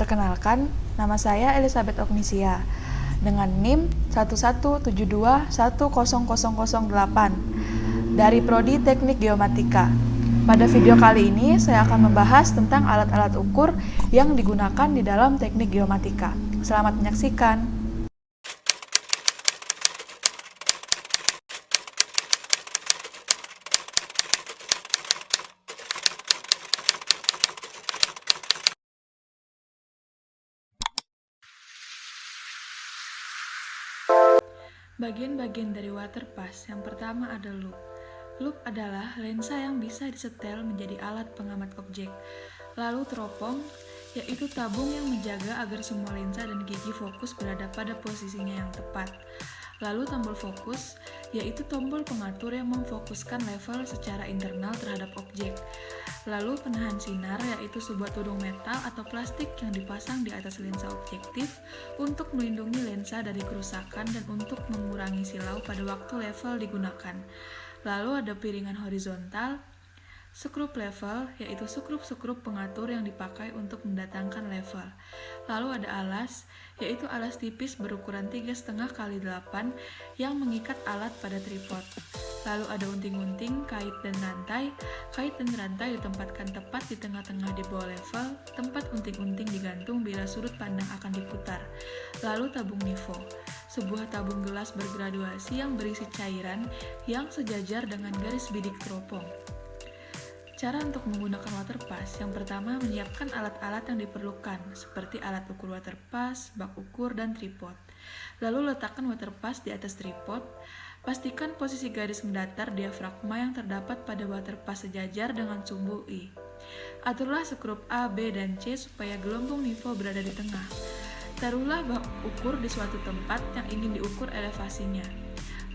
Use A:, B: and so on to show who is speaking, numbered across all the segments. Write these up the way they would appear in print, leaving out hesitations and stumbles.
A: Perkenalkan, nama saya Elizabeth Ognisia dengan NIM 117210008 dari Prodi Teknik Geomatika. Pada video kali ini, saya akan membahas tentang alat-alat ukur yang digunakan di dalam teknik geomatika. Selamat menyaksikan. Bagian-bagian dari waterpass yang pertama ada loop. Loop adalah lensa yang bisa disetel menjadi alat pengamat objek. Lalu teropong, yaitu tabung yang menjaga agar semua lensa dan gigi fokus berada pada posisinya yang tepat. Lalu tombol fokus, yaitu tombol pengatur yang memfokuskan level secara internal terhadap objek. Lalu penahan sinar, yaitu sebuah tudung metal atau plastik yang dipasang di atas lensa objektif untuk melindungi lensa dari kerusakan dan untuk mengurangi silau pada waktu level digunakan. Lalu ada piringan horizontal, skrup level, yaitu skrup-skrup pengatur yang dipakai untuk mendatangkan level. Lalu ada alas, yaitu alas tipis berukuran 3,5 x 8 yang mengikat alat pada tripod. Lalu ada unting-unting, kait dan rantai. Kait dan rantai ditempatkan tepat di tengah-tengah di bawah level, tempat unting-unting digantung bila sudut pandang akan diputar. Lalu tabung nifo, sebuah tabung gelas bergraduasi yang berisi cairan yang sejajar dengan garis bidik teropong. Cara untuk menggunakan waterpass, yang pertama menyiapkan alat-alat yang diperlukan, seperti alat ukur waterpass, bak ukur, dan tripod. Lalu letakkan waterpass di atas tripod. Pastikan posisi garis mendatar diafragma yang terdapat pada waterpass sejajar dengan sumbu I. Aturlah skrup A, B, dan C supaya gelombang nifo berada di tengah. Taruhlah bak ukur di suatu tempat yang ingin diukur elevasinya.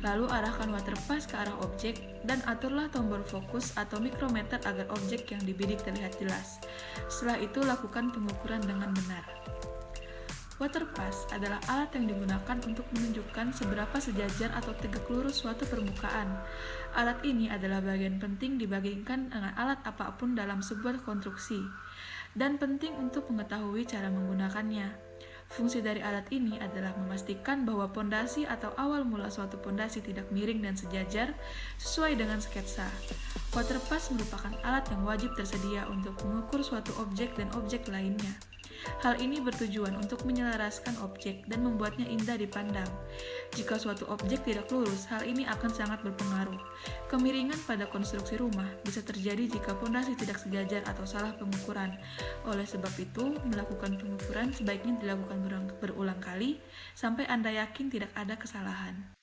A: Lalu arahkan waterpass ke arah objek dan aturlah tombol fokus atau mikrometer agar objek yang dibidik terlihat jelas. Setelah itu lakukan pengukuran dengan benar. Waterpass adalah alat yang digunakan untuk menunjukkan seberapa sejajar atau tegak lurus suatu permukaan. Alat ini adalah bagian penting dibandingkan dengan alat apapun dalam sebuah konstruksi, dan penting untuk mengetahui cara menggunakannya. Fungsi dari alat ini adalah memastikan bahwa pondasi atau awal mula suatu pondasi tidak miring dan sejajar sesuai dengan sketsa. Waterpass merupakan alat yang wajib tersedia untuk mengukur suatu objek dan objek lainnya. Hal ini bertujuan untuk menyelaraskan objek dan membuatnya indah dipandang. Jika suatu objek tidak lurus, hal ini akan sangat berpengaruh. Kemiringan pada konstruksi rumah bisa terjadi jika pondasi tidak sejajar atau salah pengukuran. Oleh sebab itu, melakukan pengukuran sebaiknya dilakukan berulang kali sampai Anda yakin tidak ada kesalahan.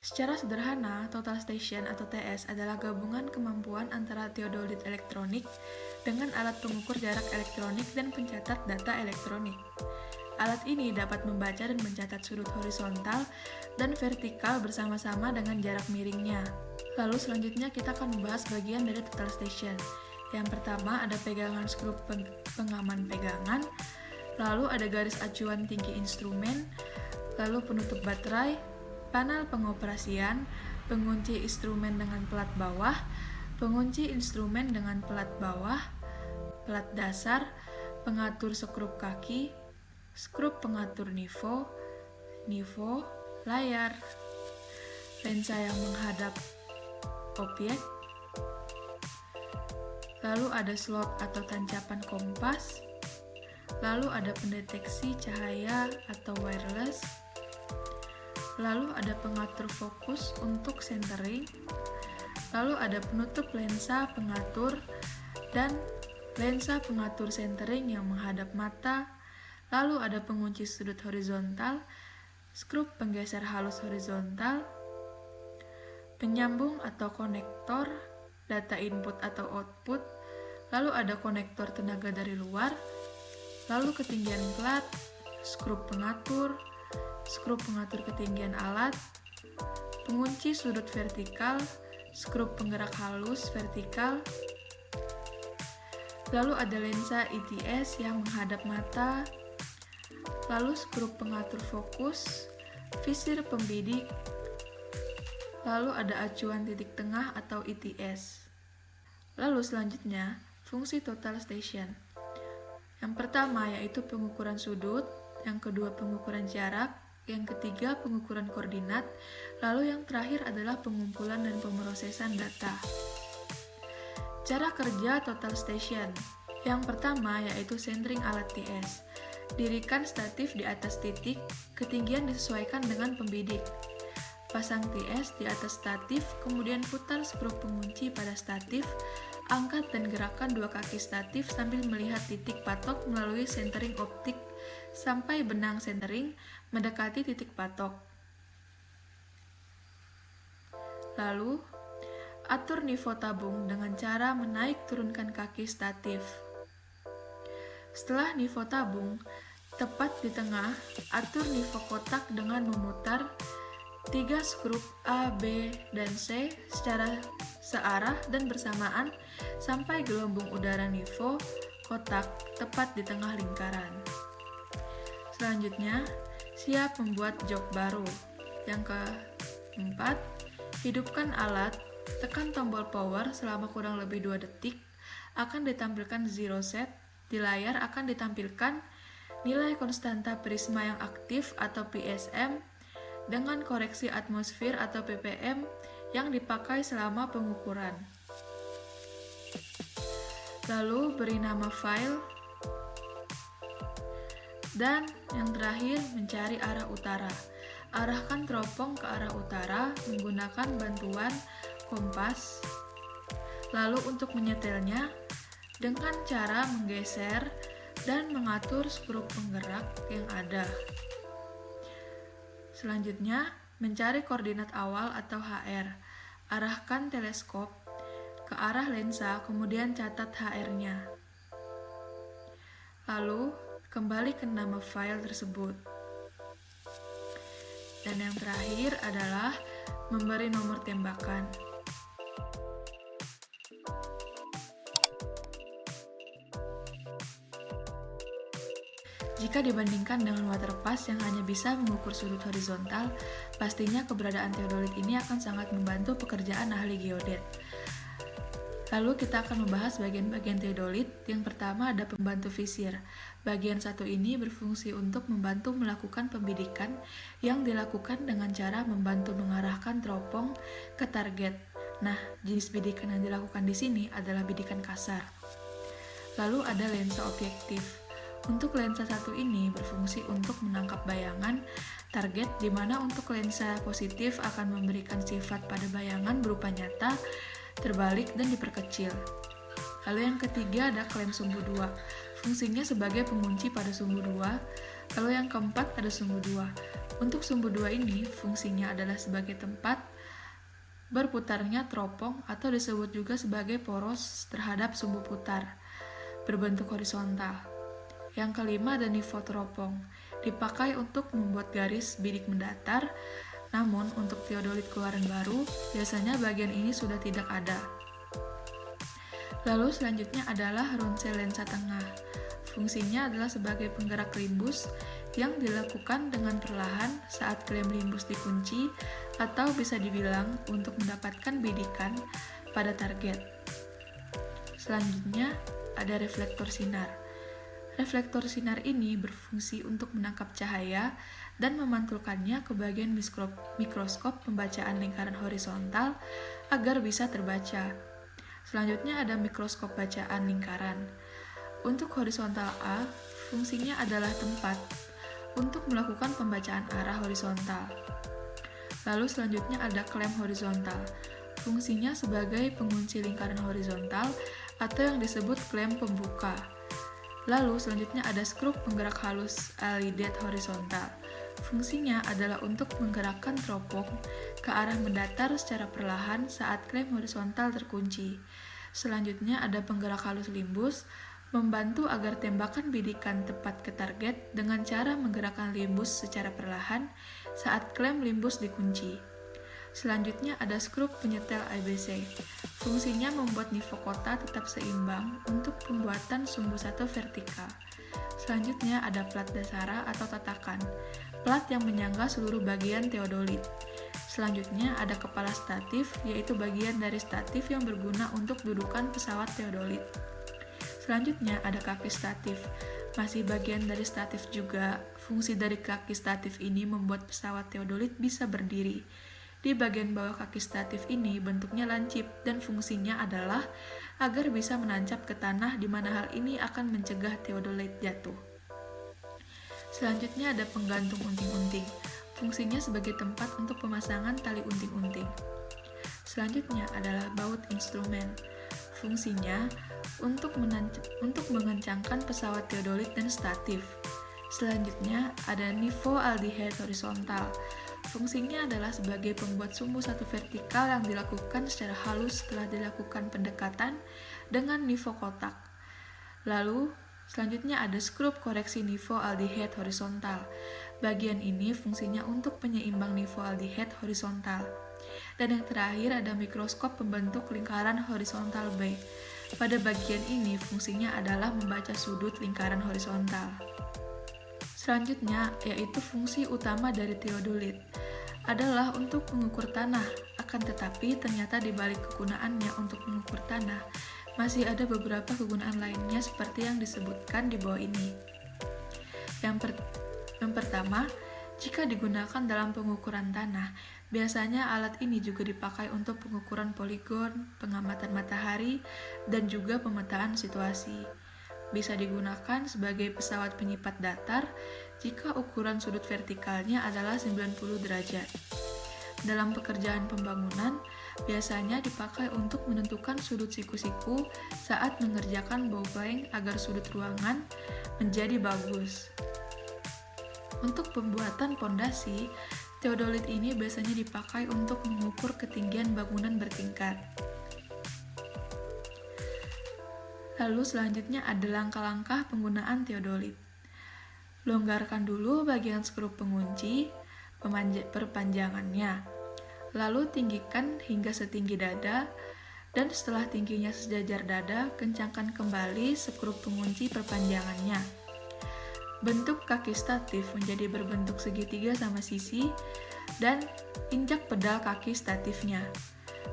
A: Secara sederhana, total station atau TS adalah gabungan kemampuan antara teodolit elektronik dengan alat pengukur jarak elektronik dan pencatat data elektronik. Alat ini dapat membaca dan mencatat sudut horizontal dan vertikal bersama-sama dengan jarak miringnya. Lalu selanjutnya kita akan membahas bagian dari total station. Yang pertama ada pegangan skrup pengaman pegangan, lalu ada garis acuan tinggi instrumen, lalu penutup baterai, panel pengoperasian, pengunci instrumen dengan pelat bawah, pengunci instrumen dengan pelat bawah, pelat dasar, pengatur skrup kaki, skrup pengatur nifo, layar, lensa yang menghadap objek, lalu ada slot atau tancapan kompas, lalu ada pendeteksi cahaya atau wireless, lalu ada pengatur fokus untuk centering, lalu ada penutup lensa pengatur dan lensa pengatur centering yang menghadap mata, lalu ada pengunci sudut horizontal, skrup penggeser halus horizontal, penyambung atau konektor, data input atau output, lalu ada konektor tenaga dari luar, lalu ketinggian plat, skrup pengatur, skrup pengatur ketinggian alat, pengunci sudut vertikal, skrup penggerak halus vertikal, lalu ada lensa ITS yang menghadap mata, lalu skrup pengatur fokus, visir pembidik, lalu ada acuan titik tengah atau ITS. Lalu selanjutnya, fungsi total station. Yang pertama yaitu pengukuran sudut, yang kedua pengukuran jarak, yang ketiga pengukuran koordinat, lalu yang terakhir adalah pengumpulan dan pemrosesan data. Cara kerja total station. Yang pertama yaitu centering alat TS. Dirikan statif di atas titik, ketinggian disesuaikan dengan pembidik. Pasang TS di atas statif, kemudian putar skru pengunci pada statif, angkat dan gerakkan dua kaki statif sambil melihat titik patok melalui centering optik sampai benang centering mendekati titik patok. Lalu, atur nivo tabung dengan cara menaik turunkan kaki statif. Setelah nivo tabung, tepat di tengah, atur nivo kotak dengan memutar 3 skrup A, B, dan C secara searah dan bersamaan sampai gelembung udara nivo kotak tepat di tengah lingkaran. Selanjutnya, siap membuat jok baru. Yang keempat, hidupkan alat, tekan tombol power selama kurang lebih 2 detik, akan ditampilkan zero set. Di layar akan ditampilkan nilai konstanta prisma yang aktif atau PSM dengan koreksi atmosfer atau ppm yang dipakai selama pengukuran. Lalu beri nama file, dan yang terakhir mencari arah utara. Arahkan teropong ke arah utara menggunakan bantuan kompas. Lalu untuk menyetelnya dengan cara menggeser dan mengatur skru penggerak yang ada. Selanjutnya, mencari koordinat awal atau HR. Arahkan teleskop ke arah lensa, kemudian catat HR-nya. Lalu, kembali ke nama file tersebut. Dan yang terakhir adalah memberi nomor tembakan. Jika dibandingkan dengan waterpass yang hanya bisa mengukur sudut horizontal, pastinya keberadaan teodolit ini akan sangat membantu pekerjaan ahli geodet. Lalu kita akan membahas bagian-bagian teodolit. Yang pertama ada pembantu visir. Bagian satu ini berfungsi untuk membantu melakukan pembidikan yang dilakukan dengan cara membantu mengarahkan teropong ke target. Nah, jenis bidikan yang dilakukan di sini adalah bidikan kasar. Lalu ada lensa objektif. Untuk lensa satu ini berfungsi untuk menangkap bayangan target, di mana untuk lensa positif akan memberikan sifat pada bayangan berupa nyata, terbalik, dan diperkecil. Lalu yang ketiga ada klem sumbu 2. Fungsinya sebagai pengunci pada sumbu 2. Lalu yang keempat ada sumbu 2. Untuk sumbu 2 ini fungsinya adalah sebagai tempat berputarnya teropong atau disebut juga sebagai poros terhadap sumbu putar berbentuk horizontal. Yang kelima ada nivo teropong, dipakai untuk membuat garis bidik mendatar, namun untuk teodolit keluaran baru, biasanya bagian ini sudah tidak ada. Lalu selanjutnya adalah ronsel lensa tengah. Fungsinya adalah sebagai penggerak limbus yang dilakukan dengan perlahan saat klem limbus dikunci, atau bisa dibilang untuk mendapatkan bidikan pada target. Selanjutnya ada reflektor sinar. Reflektor sinar ini berfungsi untuk menangkap cahaya dan memantulkannya ke bagian mikroskop pembacaan lingkaran horizontal agar bisa terbaca. Selanjutnya ada mikroskop bacaan lingkaran. Untuk horizontal A, fungsinya adalah tempat untuk melakukan pembacaan arah horizontal. Lalu selanjutnya ada klem horizontal. Fungsinya sebagai pengunci lingkaran horizontal atau yang disebut klem pembuka. Lalu selanjutnya ada skru penggerak halus alidet horizontal. Fungsinya adalah untuk menggerakkan teropong ke arah mendatar secara perlahan saat klem horizontal terkunci. Selanjutnya ada penggerak halus limbus, membantu agar tembakan bidikan tepat ke target dengan cara menggerakkan limbus secara perlahan saat klem limbus dikunci. Selanjutnya ada skru penyetel ABC. Fungsinya membuat nivo kota tetap seimbang untuk pembuatan sumbu satu vertikal. Selanjutnya ada plat dasara atau tatakan, plat yang menyangga seluruh bagian teodolit. Selanjutnya ada kepala statif, yaitu bagian dari statif yang berguna untuk dudukan pesawat teodolit. Selanjutnya ada kaki statif, masih bagian dari statif juga. Fungsi dari kaki statif ini membuat pesawat teodolit bisa berdiri. Di bagian bawah kaki statif ini bentuknya lancip dan fungsinya adalah agar bisa menancap ke tanah, di mana hal ini akan mencegah teodolit jatuh. Selanjutnya ada penggantung unting-unting. Fungsinya sebagai tempat untuk pemasangan tali unting-unting. Selanjutnya adalah baut instrumen. Fungsinya untuk mengencangkan pesawat teodolit dan statif. Selanjutnya ada nifoaldehyde horizontal. Fungsinya adalah sebagai pembuat sumbu satu vertikal yang dilakukan secara halus setelah dilakukan pendekatan dengan nifokotak. Lalu selanjutnya ada skrup koreksi nifoaldehyde horizontal. Bagian ini fungsinya untuk penyeimbang nifoaldehyde horizontal. Dan yang terakhir ada mikroskop pembentuk lingkaran horizontal B. Pada bagian ini fungsinya adalah membaca sudut lingkaran horizontal. Selanjutnya yaitu fungsi utama dari teodolit adalah untuk mengukur tanah. Akan tetapi ternyata di balik kegunaannya untuk mengukur tanah masih ada beberapa kegunaan lainnya seperti yang disebutkan di bawah ini. Yang pertama, jika digunakan dalam pengukuran tanah, biasanya alat ini juga dipakai untuk pengukuran poligon, pengamatan matahari, dan juga pemetaan situasi. Bisa digunakan sebagai pesawat penyipat datar jika ukuran sudut vertikalnya adalah 90 derajat. Dalam pekerjaan pembangunan, biasanya dipakai untuk menentukan sudut siku-siku saat mengerjakan bowplank agar sudut ruangan menjadi bagus. Untuk pembuatan pondasi, teodolit ini biasanya dipakai untuk mengukur ketinggian bangunan bertingkat. Lalu selanjutnya ada langkah-langkah penggunaan teodolit. Longgarkan dulu bagian skrup pengunci, perpanjangannya. Lalu tinggikan hingga setinggi dada, dan setelah tingginya sejajar dada, kencangkan kembali skrup pengunci perpanjangannya. Bentuk kaki statif menjadi berbentuk segitiga sama sisi, dan injak pedal kaki statifnya.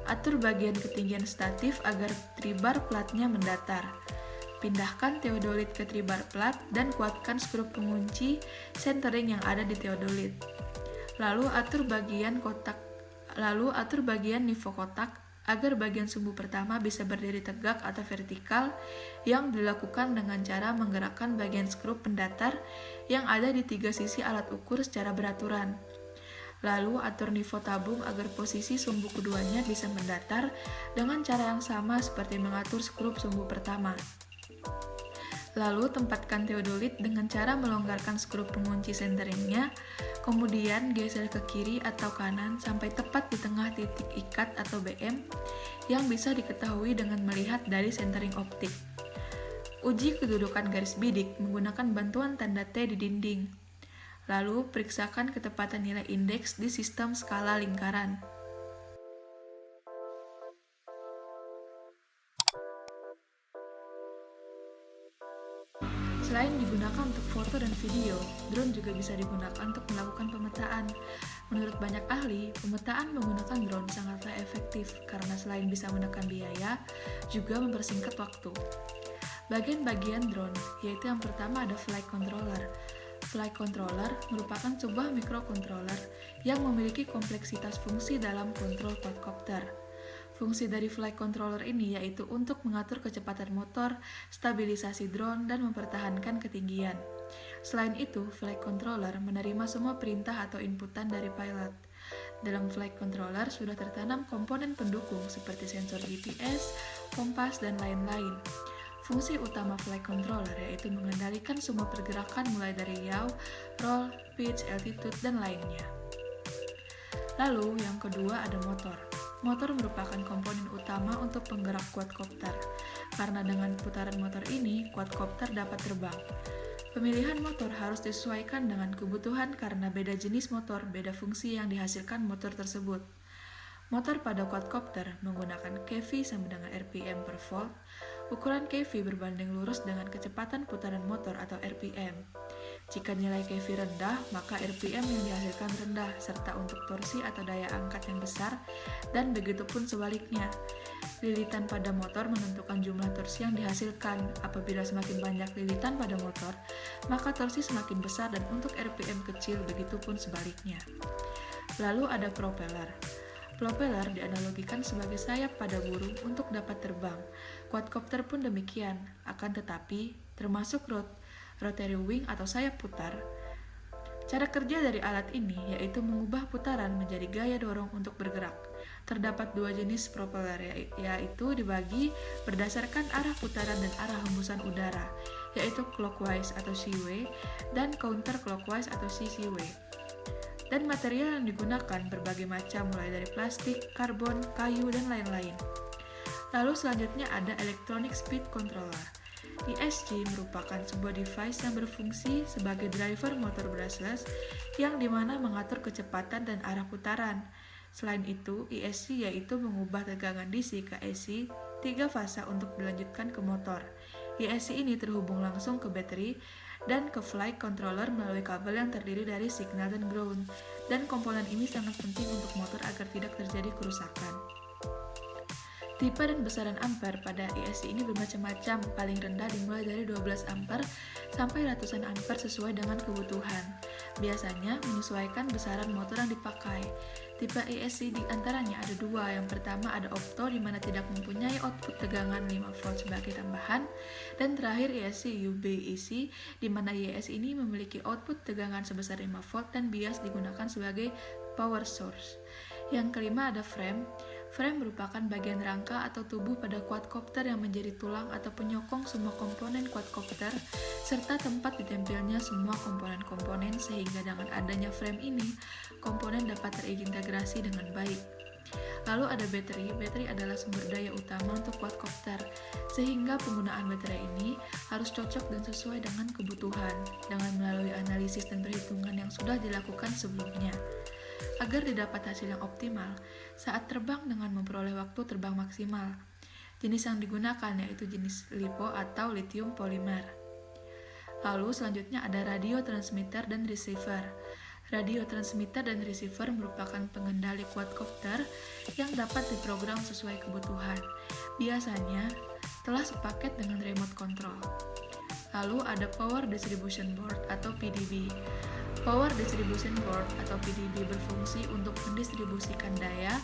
A: Atur bagian ketinggian statif agar tribar platnya mendatar. Pindahkan teodolit ke tribar plat dan kuatkan skrup pengunci centering yang ada di teodolit. Lalu atur bagian nifokotak agar bagian sumbu pertama bisa berdiri tegak atau vertikal, yang dilakukan dengan cara menggerakkan bagian skrup pendatar yang ada di tiga sisi alat ukur secara beraturan. Lalu atur nifo tabung agar posisi sumbu keduanya bisa mendatar dengan cara yang sama seperti mengatur skrup sumbu pertama. Lalu tempatkan teodolit dengan cara melonggarkan skrup pengunci centeringnya, kemudian geser ke kiri atau kanan sampai tepat di tengah titik ikat atau BM yang bisa diketahui dengan melihat dari centering optik. Uji kedudukan garis bidik menggunakan bantuan tanda T di dinding. Lalu periksakan ketepatan nilai indeks di sistem skala lingkaran. Selain digunakan untuk foto dan video, drone juga bisa digunakan untuk melakukan pemetaan. Menurut banyak ahli, pemetaan menggunakan drone sangatlah efektif karena selain bisa menekan biaya, juga mempersingkat waktu. Bagian-bagian drone, yaitu yang pertama ada flight controller. Flight controller merupakan sebuah microcontroller yang memiliki kompleksitas fungsi dalam kontrol quadcopter. Fungsi dari flight controller ini yaitu untuk mengatur kecepatan motor, stabilisasi drone, dan mempertahankan ketinggian. Selain itu, flight controller menerima semua perintah atau inputan dari pilot. Dalam flight controller sudah tertanam komponen pendukung seperti sensor GPS, kompas, dan lain-lain. Fungsi utama flight controller yaitu mengendalikan semua pergerakan mulai dari yaw, roll, pitch, altitude, dan lainnya. Lalu, yang kedua ada motor. Motor merupakan komponen utama untuk penggerak quadcopter. Karena dengan putaran motor ini, quadcopter dapat terbang. Pemilihan motor harus disesuaikan dengan kebutuhan karena beda jenis motor, beda fungsi yang dihasilkan motor tersebut. Motor pada quadcopter menggunakan kV sama dengan RPM per volt. Ukuran kV berbanding lurus dengan kecepatan putaran motor atau RPM. Jika nilai KV rendah, maka RPM yang dihasilkan rendah, serta untuk torsi atau daya angkat yang besar, dan begitu pun sebaliknya. Lilitan pada motor menentukan jumlah torsi yang dihasilkan. Apabila semakin banyak lilitan pada motor, maka torsi semakin besar dan untuk RPM kecil, begitu pun sebaliknya. Lalu ada propeller. Propeller dianalogikan sebagai sayap pada burung untuk dapat terbang. Quadcopter pun demikian, akan tetapi termasuk rotary wing atau sayap putar. Cara kerja dari alat ini yaitu mengubah putaran menjadi gaya dorong untuk bergerak. Terdapat dua jenis propeller, yaitu dibagi berdasarkan arah putaran dan arah hembusan udara, yaitu clockwise atau seaway dan counterclockwise atau CCW. Dan material yang digunakan berbagai macam, mulai dari plastik, karbon, kayu, dan lain-lain. Lalu selanjutnya ada Electronic Speed Controller. ESC merupakan sebuah device yang berfungsi sebagai driver motor brushless yang dimana mengatur kecepatan dan arah putaran. Selain itu, ESC yaitu mengubah tegangan DC ke AC 3 fasa untuk dilanjutkan ke motor. ESC ini terhubung langsung ke baterai dan ke flight controller melalui kabel yang terdiri dari signal dan ground, dan komponen ini sangat penting untuk motor agar tidak terjadi kerusakan. Tipe dan besaran ampere pada ESC ini bermacam-macam, paling rendah dimulai dari 12 ampere sampai ratusan ampere sesuai dengan kebutuhan. Biasanya menyesuaikan besaran motor yang dipakai. Tipe ESC di antaranya ada dua. Yang pertama ada opto, di mana tidak mempunyai output tegangan 5 volt sebagai tambahan, dan terakhir ESC UBEC, di mana ESC ini memiliki output tegangan sebesar 5 volt dan bias digunakan sebagai power source. Yang kelima ada frame. Frame merupakan bagian rangka atau tubuh pada quadcopter yang menjadi tulang atau penyokong semua komponen quadcopter, serta tempat ditempelnya semua komponen-komponen, sehingga dengan adanya frame ini, komponen dapat terintegrasi dengan baik. Lalu ada baterai. Baterai adalah sumber daya utama untuk quadcopter, sehingga penggunaan baterai ini harus cocok dan sesuai dengan kebutuhan, dengan melalui analisis dan perhitungan yang sudah dilakukan sebelumnya, agar didapat hasil yang optimal saat terbang dengan memperoleh waktu terbang maksimal. Jenis yang digunakan yaitu jenis LiPo atau lithium polymer. Lalu selanjutnya ada radio transmitter dan receiver. Radio transmitter dan receiver merupakan pengendali quadcopter yang dapat diprogram sesuai kebutuhan. Biasanya telah sepaket dengan remote control. Lalu ada power distribution board atau PDB. Power Distribution Board atau PDB berfungsi untuk mendistribusikan daya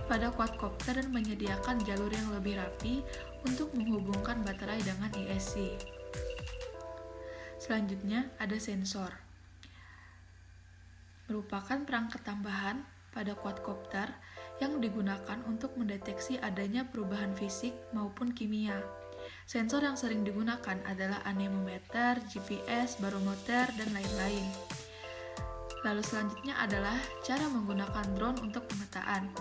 A: pada quadcopter dan menyediakan jalur yang lebih rapi untuk menghubungkan baterai dengan ESC. Selanjutnya ada sensor. Merupakan perangkat tambahan pada quadcopter yang digunakan untuk mendeteksi adanya perubahan fisik maupun kimia. Sensor yang sering digunakan adalah anemometer, GPS, barometer, dan lain-lain. Lalu selanjutnya adalah cara menggunakan drone untuk pemetaan.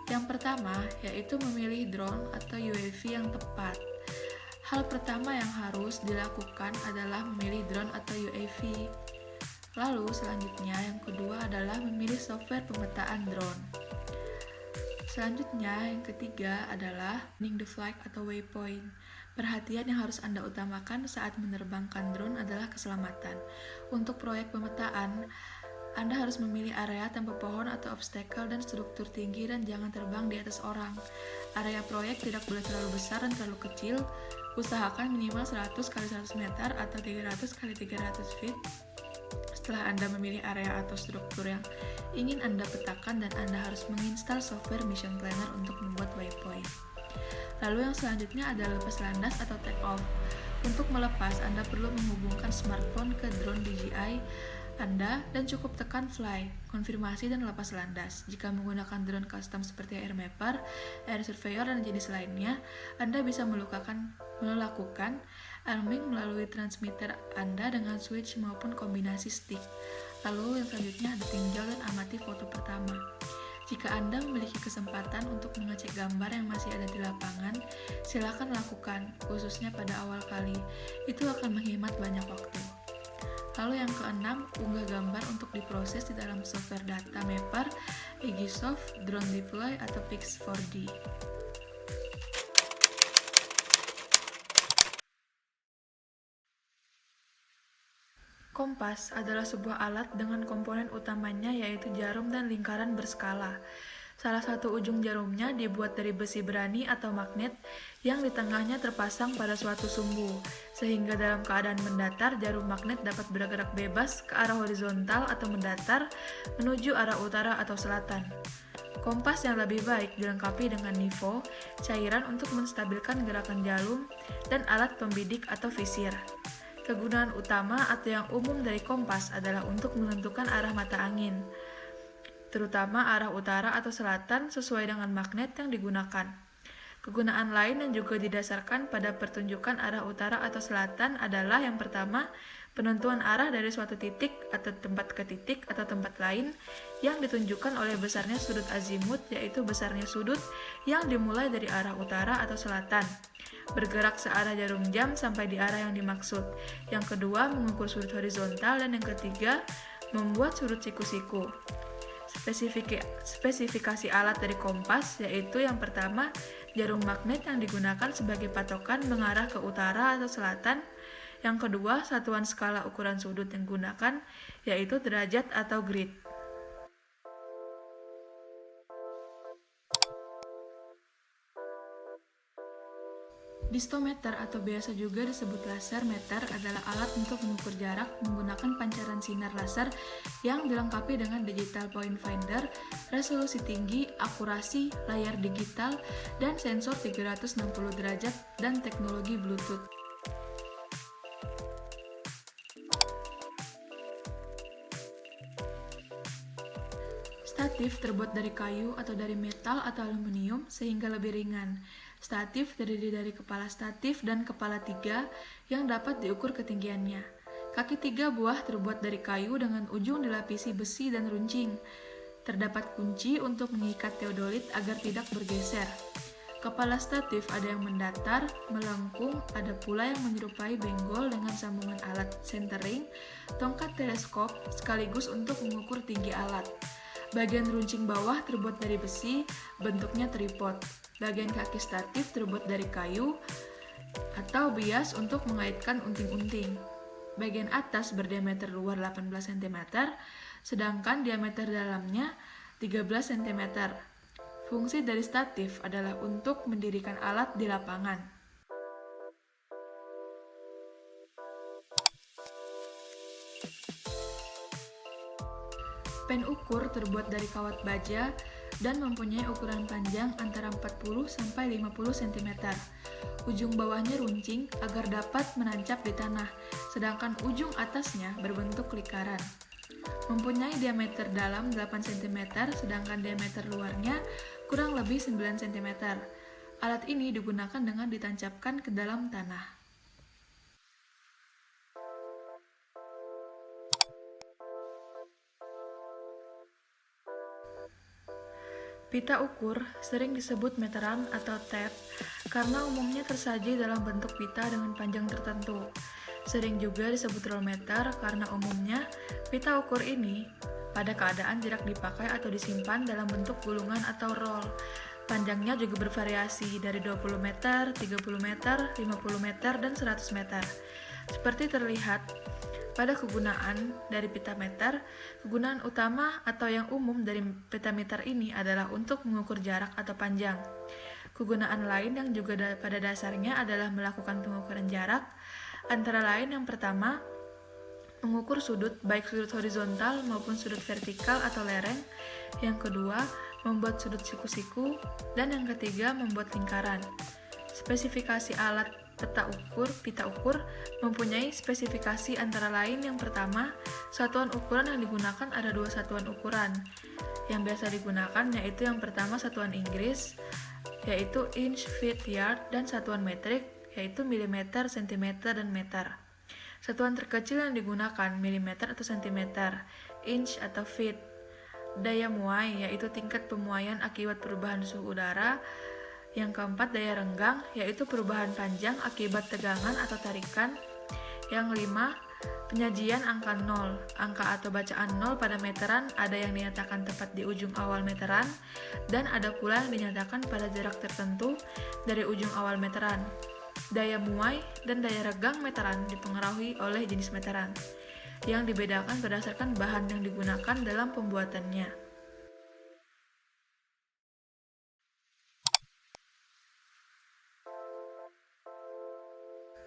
A: Yang pertama yaitu memilih drone atau UAV yang tepat. Hal pertama yang harus dilakukan adalah memilih drone atau UAV. Lalu selanjutnya yang kedua adalah memilih software pemetaan drone. Selanjutnya yang ketiga adalah finding the flag atau waypoint. Perhatian yang harus Anda utamakan saat menerbangkan drone adalah keselamatan. Untuk proyek pemetaan, Anda harus memilih area tanpa pohon atau obstacle dan struktur tinggi, dan jangan terbang di atas orang. Area proyek tidak boleh terlalu besar dan terlalu kecil. Usahakan minimal 100 x 100 meter atau 300 x 300 feet. Setelah Anda memilih area atau struktur yang ingin Anda petakan, dan Anda harus menginstal software Mission Planner untuk membuat waypoint. Lalu yang selanjutnya adalah lepas landas atau take off. Untuk melepas, Anda perlu menghubungkan smartphone ke drone DJI Anda dan cukup tekan fly, konfirmasi, dan lepas landas. Jika menggunakan drone custom seperti Air Mapper, Air Surveyor, dan jenis lainnya, Anda bisa melakukan arming melalui transmitter Anda dengan switch maupun kombinasi stick. Lalu yang selanjutnya ada tinjau dan amati foto pertama. Jika Anda memiliki kesempatan untuk mengecek gambar yang masih ada di lapangan, silakan lakukan, khususnya pada awal kali. Itu akan menghemat banyak waktu. Lalu yang keenam, unggah gambar untuk diproses di dalam software data mapper, Aegisoft, Drone Deploy, atau Pix4D. Kompas adalah sebuah alat dengan komponen utamanya yaitu jarum dan lingkaran berskala. Salah satu ujung jarumnya dibuat dari besi berani atau magnet yang di tengahnya terpasang pada suatu sumbu, sehingga dalam keadaan mendatar jarum magnet dapat bergerak bebas ke arah horizontal atau mendatar menuju arah utara atau selatan. Kompas yang lebih baik dilengkapi dengan nifo, cairan untuk menstabilkan gerakan jarum, dan alat pembidik atau visir. Kegunaan utama atau yang umum dari kompas adalah untuk menentukan arah mata angin, terutama arah utara atau selatan sesuai dengan magnet yang digunakan. Kegunaan lain yang juga didasarkan pada pertunjukan arah utara atau selatan adalah yang pertama, penentuan arah dari suatu titik atau tempat ke titik atau tempat lain yang ditunjukkan oleh besarnya sudut azimut, yaitu besarnya sudut yang dimulai dari arah utara atau selatan, bergerak searah jarum jam sampai di arah yang dimaksud. Yang kedua, mengukur sudut horizontal, dan yang ketiga, membuat sudut siku-siku. Spesifikasi alat dari kompas yaitu yang pertama, jarum magnet yang digunakan sebagai patokan mengarah ke utara atau selatan. Yang kedua, satuan skala ukuran sudut yang digunakan yaitu derajat atau grid. Distometer atau biasa juga disebut laser meter adalah alat untuk mengukur jarak menggunakan pancaran sinar laser yang dilengkapi dengan digital point finder, resolusi tinggi, akurasi, layar digital, dan sensor 360 derajat dan teknologi Bluetooth. Statif terbuat dari kayu atau dari metal atau aluminium sehingga lebih ringan. Statif terdiri dari kepala statif dan kepala tiga yang dapat diukur ketinggiannya. Kaki 3 buah terbuat dari kayu dengan ujung dilapisi besi dan runcing. Terdapat kunci untuk mengikat teodolit agar tidak bergeser. Kepala statif ada yang mendatar, melengkung, ada pula yang menyerupai benggol dengan sambungan alat centering, tongkat teleskop, sekaligus untuk mengukur tinggi alat. Bagian runcing bawah terbuat dari besi, bentuknya tripod. Bagian kaki statif terbuat dari kayu atau bias untuk mengaitkan unting-unting. Bagian atas berdiameter luar 18 cm, sedangkan diameter dalamnya 13 cm. Fungsi dari statif adalah untuk mendirikan alat di lapangan. Pen ukur terbuat dari kawat baja dan mempunyai ukuran panjang antara 40 sampai 50 cm. Ujung bawahnya runcing agar dapat menancap di tanah, sedangkan ujung atasnya berbentuk lingkaran. Mempunyai diameter dalam 8 cm, sedangkan diameter luarnya kurang lebih 9 cm. Alat ini digunakan dengan ditancapkan ke dalam tanah. Pita ukur sering disebut meteran atau tape karena umumnya tersaji dalam bentuk pita dengan panjang tertentu. Sering juga disebut rollmeter karena umumnya pita ukur ini pada keadaan tidak dipakai atau disimpan dalam bentuk gulungan atau roll. Panjangnya juga bervariasi dari 20 meter, 30 meter, 50 meter, dan 100 meter. Seperti terlihat pada kegunaan dari pita meter, kegunaan utama atau yang umum dari pita meter ini adalah untuk mengukur jarak atau panjang. Kegunaan lain yang juga pada dasarnya adalah melakukan pengukuran jarak, antara lain yang pertama, mengukur sudut, baik sudut horizontal maupun sudut vertikal atau lereng. Yang kedua, membuat sudut siku-siku. Dan yang ketiga, membuat lingkaran. Spesifikasi alat pita ukur mempunyai spesifikasi antara lain yang pertama, satuan ukuran yang digunakan ada 2 satuan ukuran. Yang biasa digunakan yaitu yang pertama satuan Inggris, yaitu inch, feet, yard, dan satuan metrik, yaitu milimeter, sentimeter, dan meter. Satuan terkecil yang digunakan milimeter atau sentimeter, inch atau feet. Daya muai, yaitu tingkat pemuaian akibat perubahan suhu udara. Yang keempat, daya renggang, yaitu perubahan panjang akibat tegangan atau tarikan. Yang 5, penyajian angka 0. Angka atau bacaan 0 pada meteran ada yang dinyatakan tepat di ujung awal meteran, dan ada pula yang dinyatakan pada jarak tertentu dari ujung awal meteran. Daya muai dan daya renggang meteran dipengaruhi oleh jenis meteran. yang dibedakan berdasarkan bahan yang digunakan dalam pembuatannya.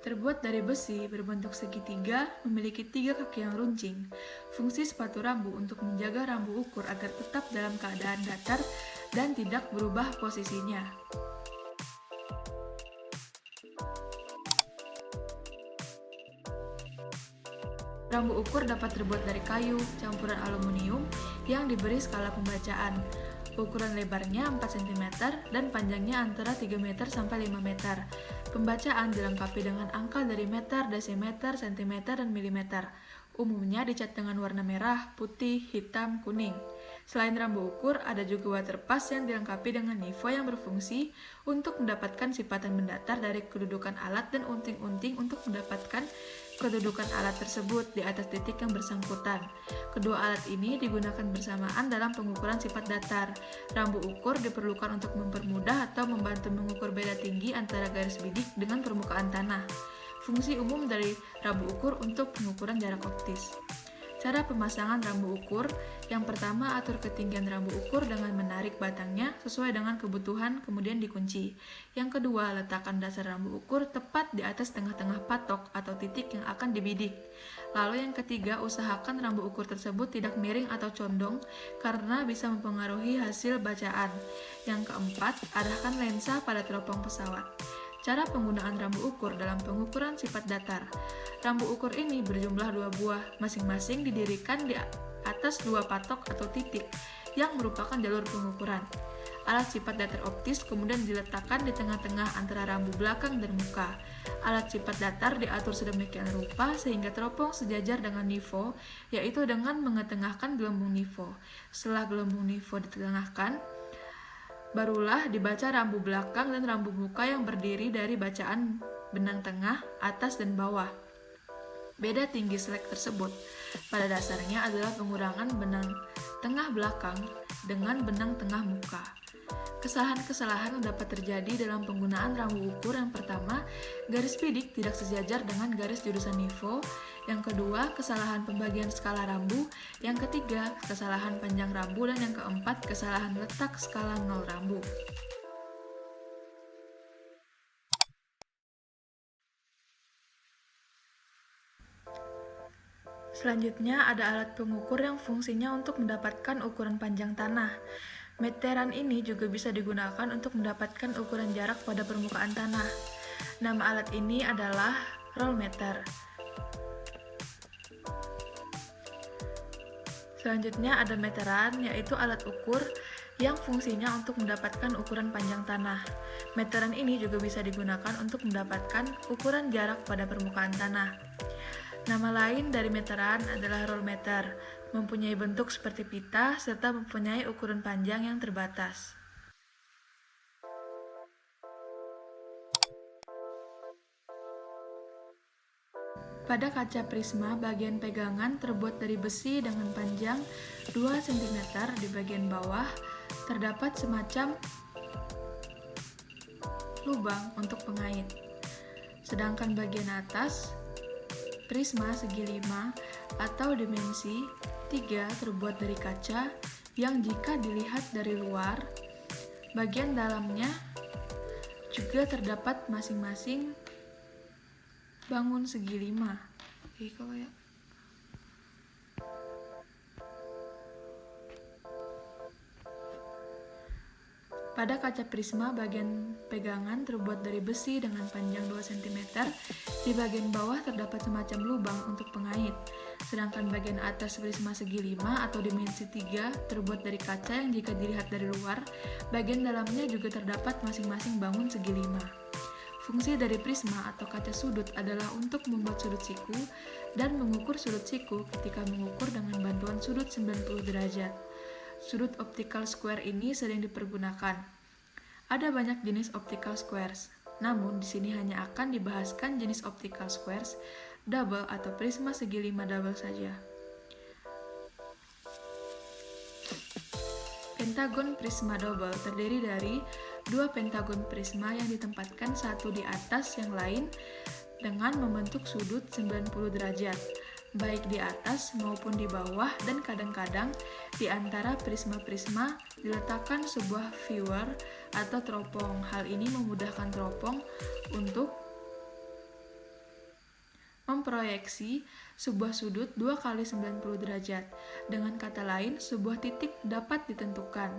A: Terbuat dari besi berbentuk segitiga, memiliki 3 kaki yang runcing. Fungsi sepatu rambu untuk menjaga rambu ukur agar tetap dalam keadaan datar dan tidak berubah posisinya. Rambu ukur dapat terbuat dari kayu, campuran aluminium yang diberi skala pembacaan. Ukuran lebarnya 4 cm dan panjangnya antara 3 meter sampai 5 meter. Pembacaan dilengkapi dengan angka dari meter, desimeter, sentimeter, dan milimeter. Umumnya dicat dengan warna merah, putih, hitam, kuning. Selain rambu ukur, ada juga water pass yang dilengkapi dengan nifo yang berfungsi untuk mendapatkan sifatan mendatar dari kedudukan alat dan unting-unting untuk mendapatkan kedudukan alat tersebut di atas titik yang bersangkutan. Kedua alat ini digunakan bersamaan dalam pengukuran sifat datar. Rambu ukur diperlukan untuk mempermudah atau membantu mengukur beda tinggi antara garis bidik dengan permukaan tanah. Fungsi umum dari rambu ukur untuk pengukuran jarak optis. Cara pemasangan rambu ukur, yang pertama atur ketinggian rambu ukur dengan menarik batangnya sesuai dengan kebutuhan kemudian dikunci. Yang kedua, letakkan dasar rambu ukur tepat di atas tengah-tengah patok atau titik yang akan dibidik. Lalu yang ketiga, usahakan rambu ukur tersebut tidak miring atau condong karena bisa mempengaruhi hasil bacaan. Yang keempat, arahkan lensa pada teropong pesawat. Cara penggunaan rambu ukur dalam pengukuran sifat datar. Rambu ukur ini berjumlah 2 buah, masing-masing didirikan di atas 2 patok atau titik yang merupakan jalur pengukuran. Alat sifat datar optis kemudian diletakkan di tengah-tengah antara rambu belakang dan muka. Alat sifat datar diatur sedemikian rupa sehingga teropong sejajar dengan nifo, yaitu dengan mengetengahkan gelembung nifo. Setelah gelembung nifo ditengahkan, barulah dibaca rambu belakang dan rambu muka yang berdiri dari bacaan benang tengah, atas, dan bawah. Beda tinggi selek tersebut pada dasarnya adalah pengurangan benang tengah belakang dengan benang tengah muka. Kesalahan-kesalahan dapat terjadi dalam penggunaan rambu ukur. Yang pertama, garis bidik tidak sejajar dengan garis jurusan nifo. Yang kedua, kesalahan pembagian skala rambu. Yang ketiga, kesalahan panjang rambu. Dan yang keempat, kesalahan letak skala 0 rambu. Selanjutnya ada alat pengukur yang fungsinya untuk mendapatkan ukuran panjang tanah. Meteran ini juga bisa digunakan untuk mendapatkan ukuran jarak pada permukaan tanah. Nama alat ini adalah roll meter. Selanjutnya ada meteran, yaitu alat ukur yang fungsinya untuk mendapatkan ukuran panjang tanah. Meteran ini juga bisa digunakan untuk mendapatkan ukuran jarak pada permukaan tanah. Nama lain dari meteran adalah roll meter, mempunyai bentuk seperti pita serta mempunyai ukuran panjang yang terbatas. Pada kaca prisma, bagian pegangan terbuat dari besi dengan panjang 2 cm. Di bagian bawah terdapat semacam lubang untuk pengait. Sedangkan bagian atas prisma segi 5 atau dimensi 3 terbuat dari kaca yang jika dilihat dari luar, bagian dalamnya juga terdapat masing-masing bangun segi 5. Pada kaca prisma, bagian pegangan terbuat dari besi dengan panjang 2 cm. Di bagian bawah terdapat semacam lubang untuk pengait. Sedangkan bagian atas prisma segi 5 atau dimensi 3 terbuat dari kaca yang jika dilihat dari luar, bagian dalamnya juga terdapat masing-masing bangun segi 5. Fungsi dari prisma atau kaca sudut adalah untuk membuat sudut siku dan mengukur sudut siku ketika mengukur dengan bantuan sudut 90 derajat. Sudut optical square ini sering dipergunakan. Ada banyak jenis optical squares, namun di sini hanya akan dibahaskan jenis optical squares double atau prisma segi 5 double saja. Pentagon prisma double terdiri dari 2 pentagon prisma yang ditempatkan satu di atas yang lain dengan membentuk sudut 90 derajat. baik di atas maupun di bawah, dan kadang-kadang di antara prisma-prisma diletakkan sebuah viewer atau teropong. Hal ini memudahkan teropong untuk memproyeksi sebuah sudut 2 kali 90 derajat. Dengan kata lain, sebuah titik dapat ditentukan.